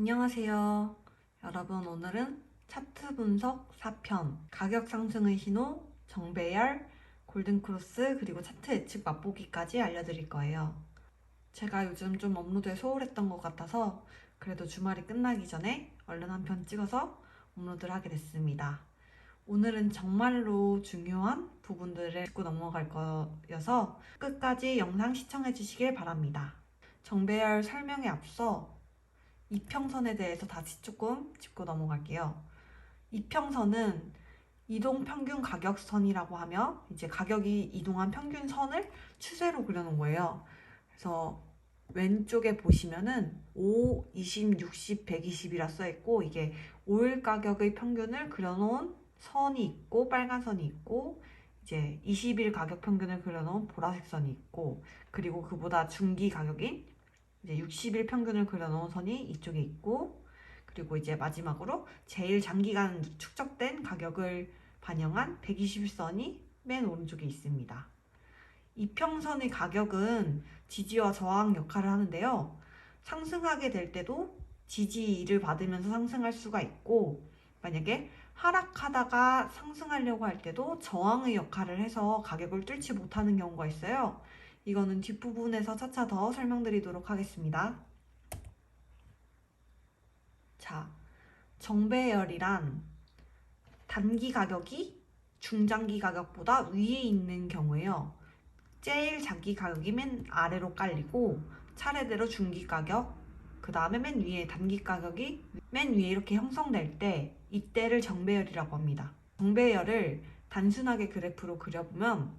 안녕하세요. 여러분, 오늘은 차트 분석 4편, 가격 상승의 신호, 정배열, 골든크로스, 그리고 차트 예측 맛보기까지 알려드릴 거예요. 제가 요즘 좀 업로드에 소홀했던 것 같아서 그래도 주말이 끝나기 전에 얼른 한 편 찍어서 업로드를 하게 됐습니다. 오늘은 정말로 중요한 부분들을 짚고 넘어갈 거여서 끝까지 영상 시청해 주시길 바랍니다. 정배열 설명에 앞서 이평선에 대해서 다시 조금 짚고 넘어갈게요. 이평선은 이동 평균 가격선이라고 하며 이제 가격이 이동한 평균선을 추세로 그려놓은 거예요. 그래서 왼쪽에 보시면은 5, 20, 60, 120이라 써있고 이게 5일 가격의 평균을 그려놓은 선이 있고 빨간 선이 있고 이제 20일 가격 평균을 그려놓은 보라색 선이 있고 그리고 그보다 중기 가격인 이제 60일 평균을 그려놓은 선이 이쪽에 있고 그리고 이제 마지막으로 제일 장기간 축적된 가격을 반영한 120일선이 맨 오른쪽에 있습니다. 이평선의 가격은 지지와 저항 역할을 하는데요. 상승하게 될 때도 지지를 받으면서 상승할 수가 있고 만약에 하락하다가 상승하려고 할 때도 저항의 역할을 해서 가격을 뚫지 못하는 경우가 있어요. 이거는 뒷부분에서 차차 더 설명드리도록 하겠습니다. 자, 정배열이란 단기 가격이 중장기 가격보다 위에 있는 경우에요. 제일 장기 가격이 맨 아래로 깔리고 차례대로 중기 가격, 그 다음에 맨 위에 단기 가격이 맨 위에 이렇게 형성될 때 이때를 정배열이라고 합니다. 정배열을 단순하게 그래프로 그려보면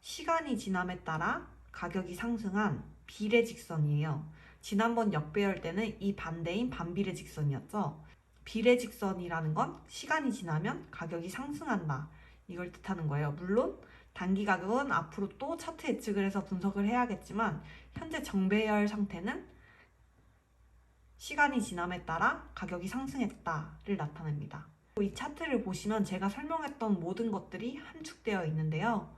시간이 지남에 따라 가격이 상승한 비례직선이에요. 지난번 역배열 때는 이 반대인 반비례직선이었죠. 비례직선이라는 건 시간이 지나면 가격이 상승한다. 이걸 뜻하는 거예요. 물론 단기 가격은 앞으로 또 차트 예측을 해서 분석을 해야겠지만 현재 정배열 상태는 시간이 지남에 따라 가격이 상승했다를 나타냅니다. 이 차트를 보시면 제가 설명했던 모든 것들이 함축되어 있는데요.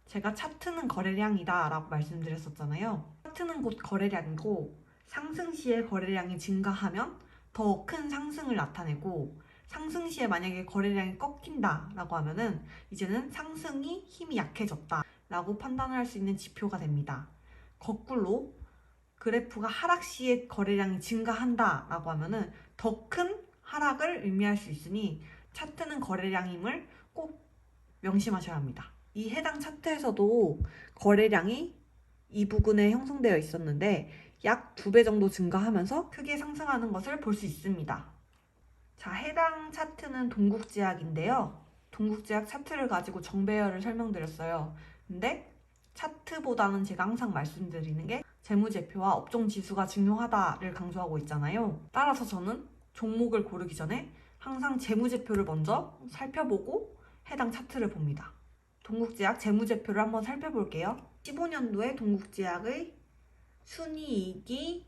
제가 차트는 거래량이다 라고 말씀드렸었잖아요. 차트는 곧 거래량이고 상승 시에 거래량이 증가하면 더 큰 상승을 나타내고 상승 시에 만약에 거래량이 꺾인다 라고 하면은 이제는 상승이 힘이 약해졌다 라고 판단할 수 있는 지표가 됩니다. 거꾸로 그래프가 하락 시에 거래량이 증가한다 라고 하면은 더 큰 하락을 의미할 수 있으니 차트는 거래량임을 꼭 명심하셔야 합니다. 이 해당 차트에서도 거래량이 이 부근에 형성되어 있었는데 약 2배 정도 증가하면서 크게 상승하는 것을 볼 수 있습니다. 자, 해당 차트는 동국제약인데요. 동국제약 차트를 가지고 정배열을 설명드렸어요. 근데 차트보다는 제가 항상 말씀드리는 게 재무제표와 업종지수가 중요하다를 강조하고 있잖아요. 따라서 저는 종목을 고르기 전에 항상 재무제표를 먼저 살펴보고 해당 차트를 봅니다. 동국제약 재무제표를 한번 살펴볼게요. 15년도에 동국제약의 순이익이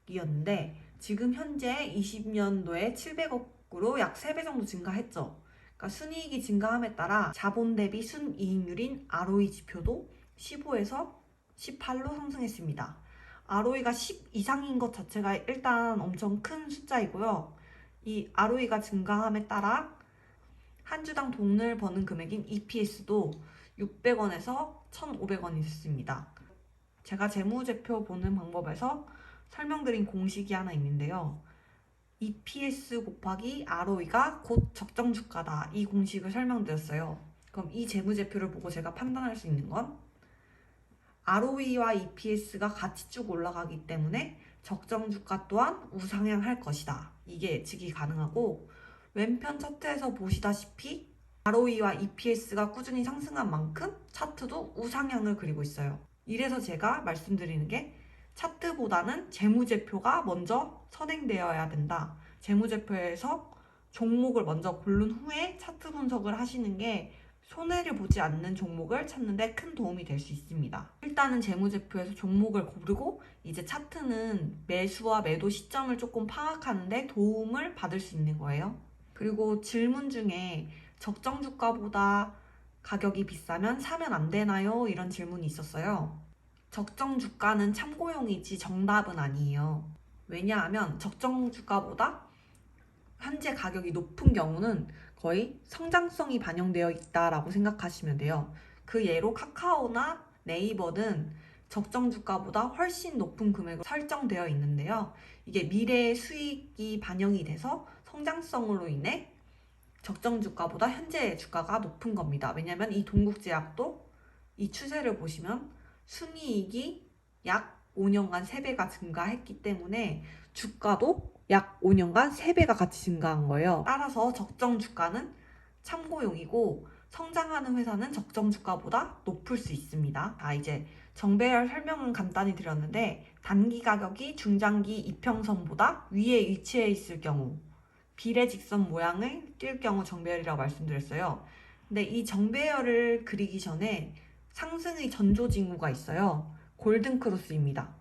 200억이었는데 지금 현재 20년도에 700억으로 약 3배 정도 증가했죠. 그러니까 순이익이 증가함에 따라 자본 대비 순이익률인 ROE 지표도 15에서 18로 상승했습니다. ROE가 10 이상인 것 자체가 일단 엄청 큰 숫자이고요. 이 ROE가 증가함에 따라 한 주당 돈을 버는 금액인 EPS도 600원에서 1,500원이 됐습니다. 제가 재무제표 보는 방법에서 설명드린 공식이 하나 있는데요. EPS 곱하기 ROE가 곧 적정 주가다. 이 공식을 설명드렸어요. 그럼 이 재무제표를 보고 제가 판단할 수 있는 건 ROE와 EPS가 같이 쭉 올라가기 때문에 적정 주가 또한 우상향할 것이다. 이게 예측이 가능하고 왼편 차트에서 보시다시피 ROE와 EPS가 꾸준히 상승한 만큼 차트도 우상향을 그리고 있어요. 이래서 제가 말씀드리는 게 차트보다는 재무제표가 먼저 선행되어야 된다. 재무제표에서 종목을 먼저 고른 후에 차트 분석을 하시는 게 손해를 보지 않는 종목을 찾는 데 큰 도움이 될 수 있습니다. 일단은 재무제표에서 종목을 고르고 이제 차트는 매수와 매도 시점을 조금 파악하는 데 도움을 받을 수 있는 거예요. 그리고 질문 중에 적정 주가보다 가격이 비싸면 사면 안 되나요? 이런 질문이 있었어요. 적정 주가는 참고용이지 정답은 아니에요. 왜냐하면 적정 주가보다 현재 가격이 높은 경우는 거의 성장성이 반영되어 있다라고 생각하시면 돼요. 그 예로 카카오나 네이버는 적정 주가보다 훨씬 높은 금액으로 설정되어 있는데요. 이게 미래의 수익이 반영이 돼서 성장성으로 인해 적정 주가보다 현재 주가가 높은 겁니다. 왜냐하면 이 동국제약도 이 추세를 보시면 순이익이 약 5년간 3배가 증가했기 때문에 주가도 약 5년간 3배가 같이 증가한 거예요. 따라서 적정 주가는 참고용이고 성장하는 회사는 적정 주가보다 높을 수 있습니다. 이제 정배열 설명은 간단히 드렸는데 단기 가격이 중장기 이평선보다 위에 위치해 있을 경우 비례직선 모양을 띌 경우 정배열이라고 말씀드렸어요. 근데 이 정배열을 그리기 전에 상승의 전조징후가 있어요. 골든크로스입니다.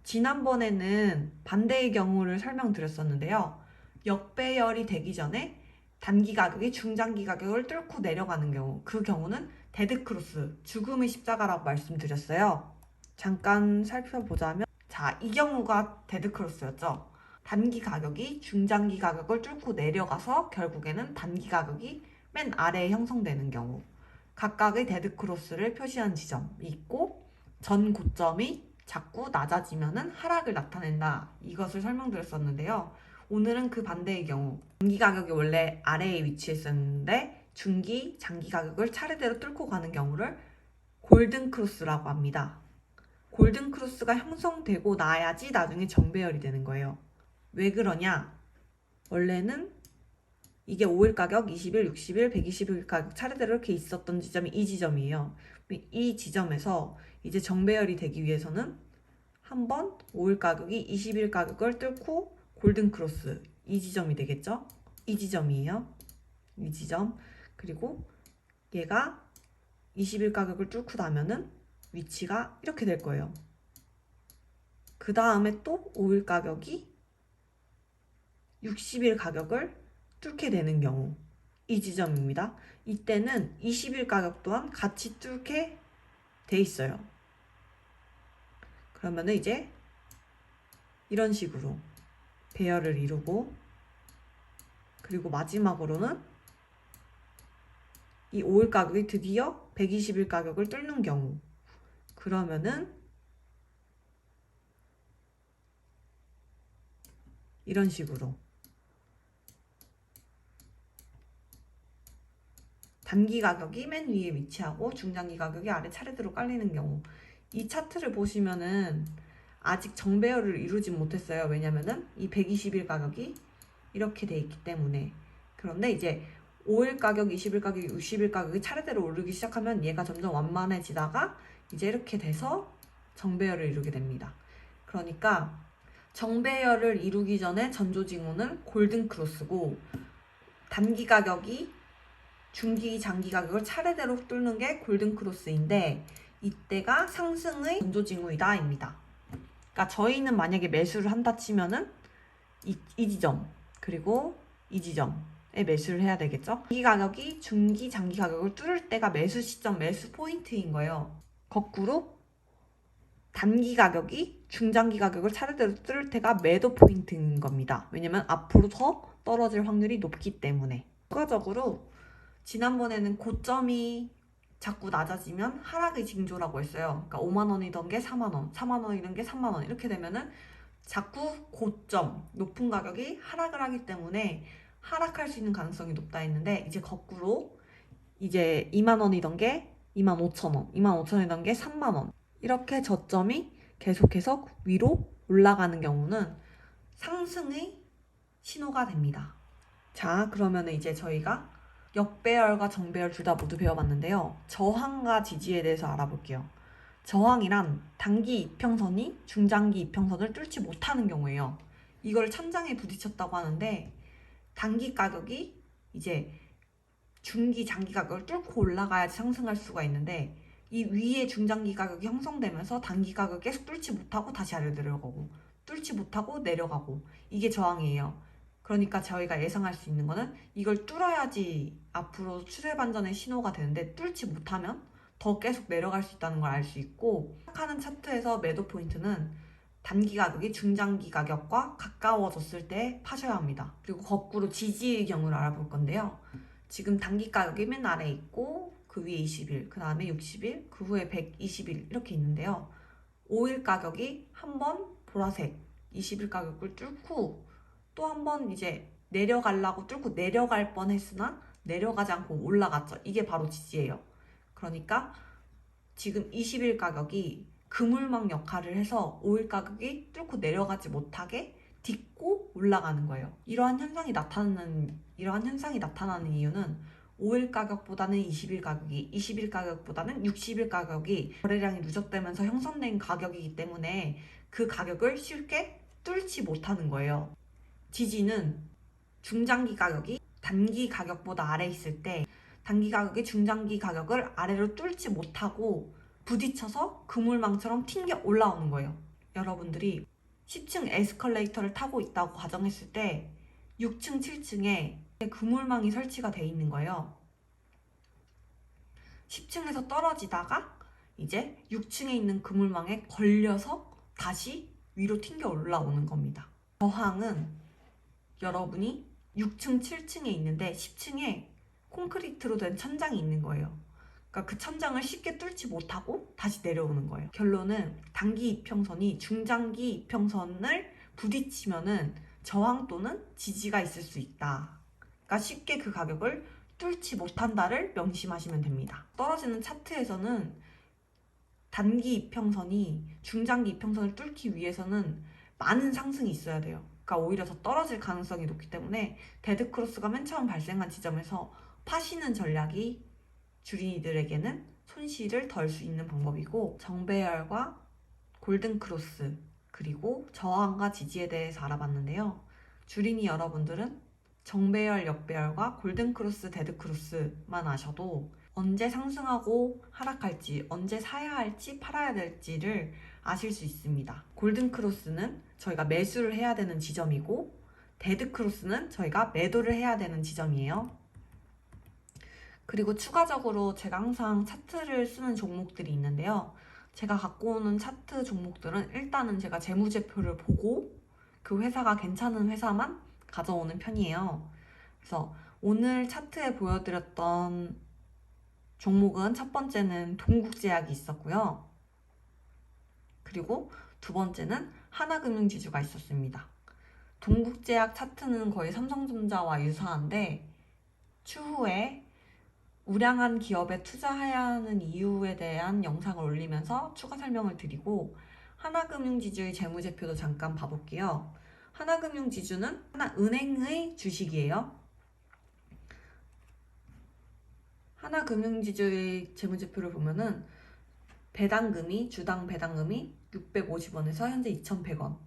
지난번에는 반대의 경우를 설명드렸었는데요. 역배열이 되기 전에 단기 가격이 중장기 가격을 뚫고 내려가는 경우, 그 경우는 데드크로스, 죽음의 십자가라고 말씀드렸어요. 잠깐 살펴보자면, 이 경우가 데드크로스였죠. 단기 가격이 중장기 가격을 뚫고 내려가서 결국에는 단기 가격이 맨 아래에 형성되는 경우, 각각의 데드크로스를 표시한 지점이 있고, 전 고점이 자꾸 낮아지면은 하락을 나타낸다. 이것을 설명드렸었는데요. 오늘은 그 반대의 경우, 단기 가격이 원래 아래에 위치했었는데 중기, 장기 가격을 차례대로 뚫고 가는 경우를 골든크로스라고 합니다. 골든크로스가 형성되고 나야지 나중에 정배열이 되는 거예요. 왜 그러냐? 원래는 이게 5일 가격, 20일, 60일, 120일 가격 차례대로 이렇게 있었던 지점이 이 지점이에요. 이 지점에서 이제 정배열이 되기 위해서는 한번 5일 가격이 20일 가격을 뚫고 골든크로스, 이 지점이 되겠죠? 이 지점이에요. 이 지점. 그리고 얘가 20일 가격을 뚫고 나면은 위치가 이렇게 될 거예요. 그 다음에 또 5일 가격이 60일 가격을 뚫게 되는 경우, 이 지점입니다. 이때는 20일 가격 또한 같이 뚫게 돼 있어요. 그러면은 이제 이런 식으로 배열을 이루고, 그리고 마지막으로는 이 5일 가격이 드디어 120일 가격을 뚫는 경우, 그러면은 이런 식으로 단기 가격이 맨 위에 위치하고 중장기 가격이 아래 차례대로 깔리는 경우, 이 차트를 보시면은 아직 정배열을 이루지 못했어요. 왜냐면은 이 120일 가격이 이렇게 돼 있기 때문에. 그런데 이제 5일 가격, 20일 가격, 60일 가격이 차례대로 오르기 시작하면 얘가 점점 완만해지다가 이제 이렇게 돼서 정배열을 이루게 됩니다. 그러니까 정배열을 이루기 전에 전조징후는 골든크로스고, 단기 가격이 중기, 장기 가격을 차례대로 뚫는 게 골든크로스인데, 이때가 상승의 전조징후이다 입니다. 그러니까 저희는 만약에 매수를 한다 치면은 이 지점, 그리고 이 지점에 매수를 해야 되겠죠. 이 가격이 중기, 장기 가격을 뚫을 때가 매수 시점, 매수 포인트인 거예요. 거꾸로 단기 가격이 중장기 가격을 차례대로 뚫을 때가 매도 포인트인 겁니다. 왜냐면 앞으로 더 떨어질 확률이 높기 때문에. 추가적으로 지난번에는 고점이 자꾸 낮아지면 하락의 징조라고 했어요. 그러니까 5만 원이던 게 4만 원, 4만 원이던 게 3만 원, 이렇게 되면은 자꾸 고점, 높은 가격이 하락을 하기 때문에 하락할 수 있는 가능성이 높다 했는데, 이제 거꾸로 이제 2만 원이던 게 2만 5천 원, 2만 5천 원이던 게 3만 원, 이렇게 저점이 계속해서 위로 올라가는 경우는 상승의 신호가 됩니다. 자, 그러면 이제 저희가 역배열과 정배열 둘 다 모두 배워봤는데요. 저항과 지지에 대해서 알아볼게요. 저항이란 단기 이평선이 중장기 이평선을 뚫지 못하는 경우예요. 이걸 천장에 부딪혔다고 하는데, 단기 가격이 이제 중기, 장기 가격을 뚫고 올라가야지 상승할 수가 있는데, 이 위에 중장기 가격이 형성되면서 단기 가격을 계속 뚫지 못하고 다시 아래로 내려가고, 뚫지 못하고 내려가고, 이게 저항이에요. 그러니까 저희가 예상할 수 있는 거는 이걸 뚫어야지 앞으로 추세 반전의 신호가 되는데, 뚫지 못하면 더 계속 내려갈 수 있다는 걸 알 수 있고, 하는 차트에서 매도 포인트는 단기 가격이 중장기 가격과 가까워졌을 때 파셔야 합니다. 그리고 거꾸로 지지의 경우를 알아볼 건데요. 지금 단기 가격이 맨 아래에 있고 그 위에 20일, 그 다음에 60일, 그 후에 120일 이렇게 있는데요. 5일 가격이 한번 보라색 20일 가격을 뚫고 또 한번 이제 내려가려고 뚫고 내려갈 뻔했으나 내려가지 않고 올라갔죠. 이게 바로 지지예요. 그러니까 지금 20일 가격이 그물망 역할을 해서 5일 가격이 뚫고 내려가지 못하게 딛고 올라가는 거예요. 이러한 현상이 나타나는 이유는 5일 가격보다는 20일 가격이, 20일 가격보다는 60일 가격이 거래량이 누적되면서 형성된 가격이기 때문에 그 가격을 쉽게 뚫지 못하는 거예요. 지지는 중장기 가격이 단기 가격보다 아래에 있을 때 단기 가격이 중장기 가격을 아래로 뚫지 못하고 부딪혀서 그물망처럼 튕겨 올라오는 거예요. 여러분들이 10층 에스컬레이터를 타고 있다고 가정했을 때 6층, 7층에 그물망이 설치가 돼 있는 거예요. 10층에서 떨어지다가 이제 6층에 있는 그물망에 걸려서 다시 위로 튕겨 올라오는 겁니다. 저항은 여러분이 6층, 7층에 있는데 10층에 콘크리트로 된 천장이 있는 거예요. 그러니까 그 천장을 쉽게 뚫지 못하고 다시 내려오는 거예요. 결론은 단기 이평선이 중장기 이평선을 부딪히면은 저항 또는 지지가 있을 수 있다. 그러니까 쉽게 그 가격을 뚫지 못한다를 명심하시면 됩니다. 떨어지는 차트에서는 단기 이평선이 중장기 이평선을 뚫기 위해서는 많은 상승이 있어야 돼요. 그러니까 오히려 더 떨어질 가능성이 높기 때문에 데드크로스가 맨 처음 발생한 지점에서 파시는 전략이 주린이들에게는 손실을 덜 수 있는 방법이고, 정배열과 골든크로스 그리고 저항과 지지에 대해서 알아봤는데요. 주린이 여러분들은 정배열, 역배열과 골든크로스, 데드크로스만 아셔도 언제 상승하고 하락할지, 언제 사야 할지 팔아야 될지를 아실 수 있습니다. 골든크로스는 저희가 매수를 해야 되는 지점이고, 데드크로스는 저희가 매도를 해야 되는 지점이에요. 그리고 추가적으로 제가 항상 차트를 쓰는 종목들이 있는데요. 제가 갖고 오는 차트 종목들은 일단은 제가 재무제표를 보고 그 회사가 괜찮은 회사만 가져오는 편이에요. 그래서 오늘 차트에 보여드렸던 종목은 첫 번째는 동국제약이 있었고요. 그리고 두 번째는 하나금융지주가 있었습니다. 동국제약 차트는 거의 삼성전자와 유사한데 추후에 우량한 기업에 투자해야 하는 이유에 대한 영상을 올리면서 추가 설명을 드리고, 하나금융지주의 재무제표도 잠깐 봐볼게요. 하나금융지주는 하나은행의 주식이에요. 하나금융지주의 재무제표를 보면은 주당 배당금이 650원에서 현재 2,100원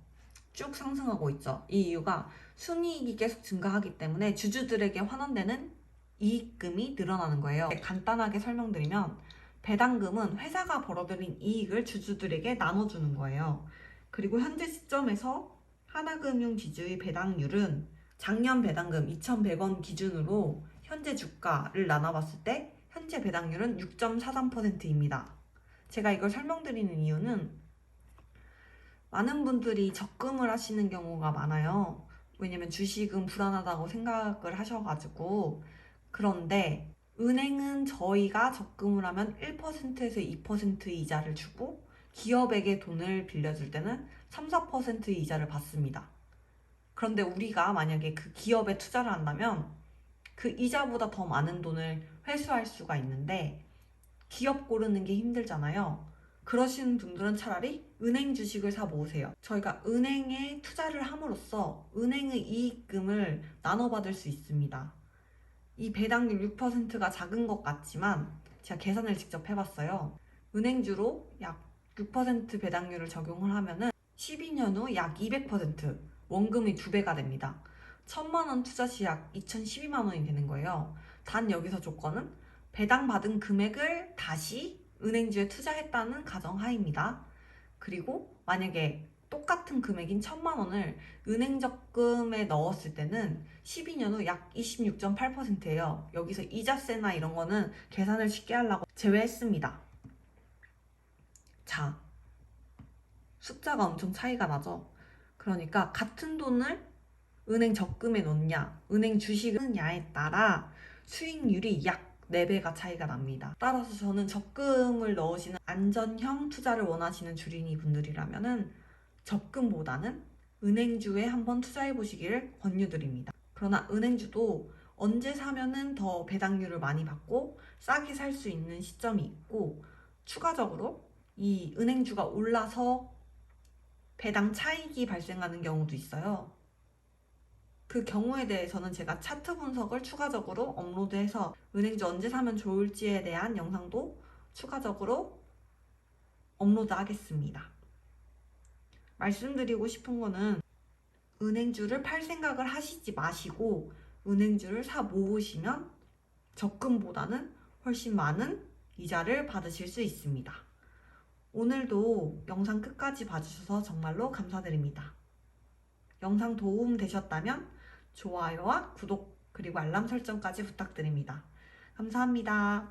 쭉 상승하고 있죠. 이 이유가 순이익이 계속 증가하기 때문에 주주들에게 환원되는 이익금이 늘어나는 거예요. 간단하게 설명드리면 배당금은 회사가 벌어들인 이익을 주주들에게 나눠주는 거예요. 그리고 현재 시점에서 하나금융지주의 배당률은 작년 배당금 2,100원 기준으로 현재 주가를 나눠봤을 때 현재 배당률은 6.43%입니다. 제가 이걸 설명드리는 이유는 많은 분들이 적금을 하시는 경우가 많아요. 왜냐면 주식은 불안하다고 생각을 하셔가지고. 그런데 은행은 저희가 적금을 하면 1%에서 2% 이자를 주고 기업에게 돈을 빌려줄 때는 3, 4% 이자를 받습니다. 그런데 우리가 만약에 그 기업에 투자를 한다면 그 이자보다 더 많은 돈을 회수할 수가 있는데 기업 고르는 게 힘들잖아요. 그러시는 분들은 차라리 은행 주식을 사 모으세요. 저희가 은행에 투자를 함으로써 은행의 이익금을 나눠받을 수 있습니다. 이 배당률 6%가 작은 것 같지만 제가 계산을 직접 해봤어요. 은행주로 약 6% 배당률을 적용을 하면은 12년 후 약 200% 원금이 2배가 됩니다. 1,000만 원 투자 시 약 2,012만 원이 되는 거예요. 단 여기서 조건은 배당받은 금액을 다시 은행주에 투자했다는 가정하입니다. 그리고 만약에 똑같은 금액인 1,000만 원을 은행 적금에 넣었을 때는 12년 후 약 26.8%예요. 여기서 이자세나 이런 거는 계산을 쉽게 하려고 제외했습니다. 자, 숫자가 엄청 차이가 나죠. 그러니까 같은 돈을 은행 적금에 넣냐, 은행 주식을 넣냐에 따라 수익률이 약 4배가 차이가 납니다. 따라서 저는 적금을 넣으시는 안전형 투자를 원하시는 주린이 분들이라면은 적금보다는 은행주에 한번 투자해 보시기를 권유드립니다. 그러나 은행주도 언제 사면은 더 배당률을 많이 받고 싸게 살 수 있는 시점이 있고, 추가적으로 이 은행주가 올라서 배당 차익이 발생하는 경우도 있어요. 그 경우에 대해서는 제가 차트 분석을 추가적으로 업로드해서 은행주 언제 사면 좋을지에 대한 영상도 추가적으로 업로드 하겠습니다. 말씀드리고 싶은 거는 은행주를 팔 생각을 하시지 마시고 은행주를 사 모으시면 적금보다는 훨씬 많은 이자를 받으실 수 있습니다. 오늘도 영상 끝까지 봐주셔서 정말로 감사드립니다. 영상 도움 되셨다면 좋아요와 구독 그리고 알람 설정까지 부탁드립니다. 감사합니다.